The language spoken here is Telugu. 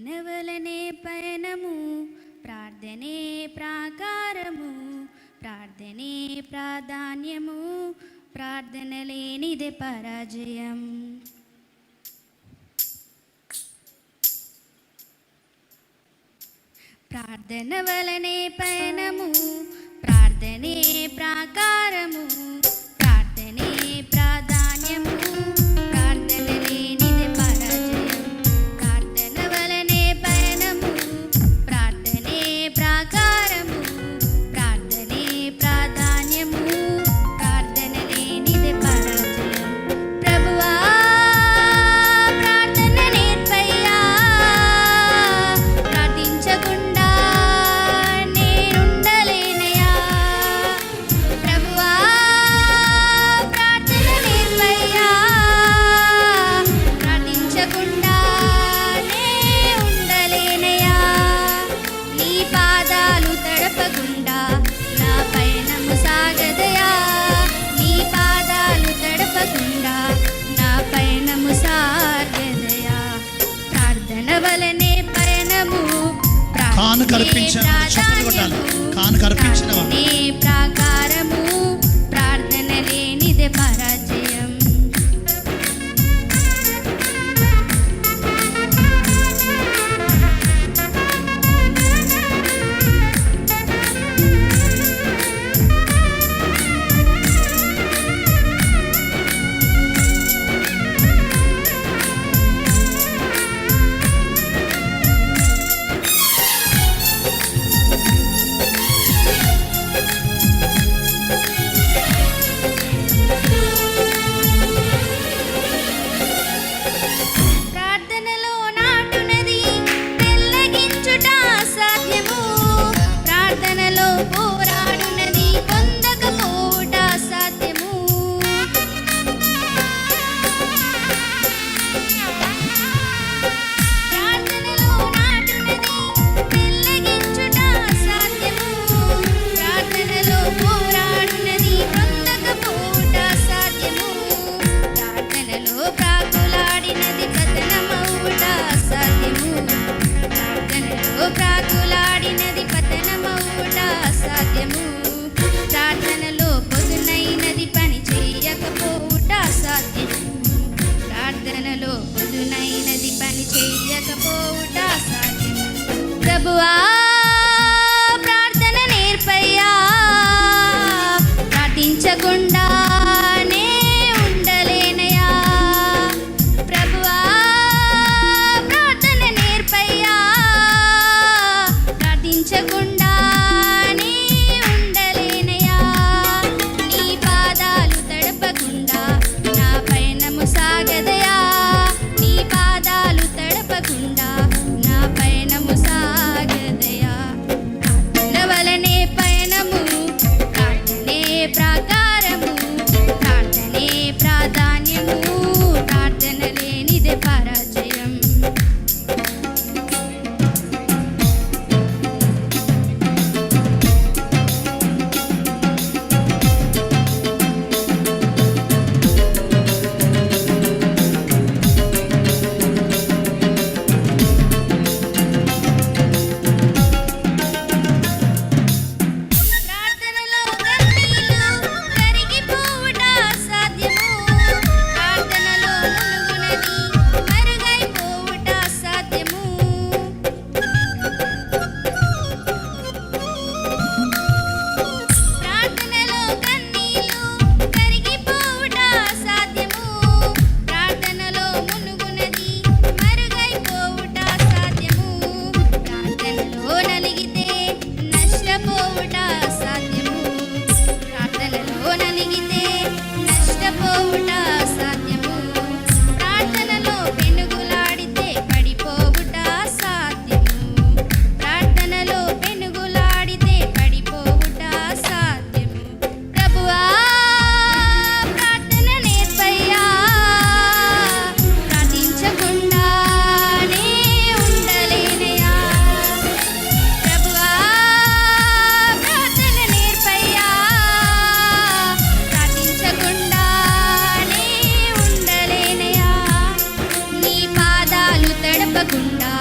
ప్రార్థన వలనే పయనము, ప్రార్థనే ప్రాకారము, ప్రార్థనే ప్రాధాన్యము, ప్రార్థన లేనిదే పరాజయం. ప్రార్థన వలనే పయనము, ప్రార్థనే ప్రాకారము, ప్రార్థనే ప్రాధాన్యము, ప్రార్థన లేనిదే పరాజయం. ప్రార్థన వలనే పయనము, ప్రార్థనే ప్రాకారము, ప్రార్థనే ప్రాధాన్యము, ప్రార్థన లేనిదే పరాజయం. ప్రభువా ప్రార్థన నేర్పయ్యా, ప్రార్థించకుండా నేనుండలేనయ్యా. ప్రభువా ప్రార్థన నేర్పయ్యా, ప్రార్థించకుండా నే ఉండలేనయ్యా. నీ పాదాలు తడపకుండా నా పయనము సాగదయా, నీ పాదాలు తడపకుండా నా పయనము సాగదయా. ప్రార్థన వలనే పయనము, కానుక అర్పించిన వారు చప్పట్లు కొట్టాలి. కానుక అర్పించిన వారు ప్రార్థనే ప్రాకారము, ప్రార్థన లేనిదే పరాజయం. ప్రార్థనలో నాటునది పెళ్ళగించుట అసాధ్యము, ప్రార్థనలో పోరాడునది పొందకపోవుట అసాధ్యము. ప్రార్థనలో నాటునది పెళ్ళగించుట అసాధ్యము, ప్రార్థనలో పోరాడునది పొందకపోవుట అసాధ్యము. ప్రార్థనలో ప్రాకులాడినది పతనమవుట అసాధ్యము, ప్రార్థనలో ప్రాకులాడినది పతనమవుట అసాధ్యము. ప్రార్థనలో పొదునైనది పని చేయకపోవుట అసాధ్యము, ప్రార్థనలో పొదునైనది పని చేయకపోవుట అసాధ్యము. ప్రభువా ప్రార్థన నేర్పయ్యా, ప్రార్థించకుండా నే ఉండలేనయ్యా. ప్రభువా ప్రార్థన నేర్పయ్యా, ప్రార్థించకుండా నే ఉండలేనయ్యా. నీ పాదాలు తడపకుండా నా పయనము సాగదయా, నీ పాదాలు తడపకుండా నా పయనము సాగదయా. ప్రార్థన వలనే పయనము, ప్రార్థనే ప్రాకారము, ప్రార్థనే ప్రాధాన్యము, ప్రార్థన లేనిదే పరాజయం. ప్రార్థనలో కన్నీళ్లు కరిగిపోవుట అసాధ్యము, ప్రార్థనలో మునుగునది మరుగైపోవుట అసాధ్యము. ప్రార్థనలో కన్నీళ్లు కరిగిపోవుట అసాధ్యము, ప్రార్థనలో మునుగునది మరుగైపోవుట అసాధ్యము. ప్రార్థనలో నలిగితే నష్టపోవుట అసాధ్యము, ప్రార్థనలో నలిగితే నష్టపోవుట అసాధ్యము. ప్రార్థనలో పెనుగులాడితే పడిపోవుట అసాధ్యము, ప్రార్థనలో పెనుగులాడితే పడిపోవుట అసాధ్యము. ప్రభువా ప్రార్థన నేర్పయ్యా, ప్రార్థించకుండా నే ఉండలేనయ్యా. ప్రభువా ప్రార్థన నేర్పయ్యా, ప్రార్థించకుండా నే ఉండలేనయ్యా. నీ పాదాలు తడపకుండా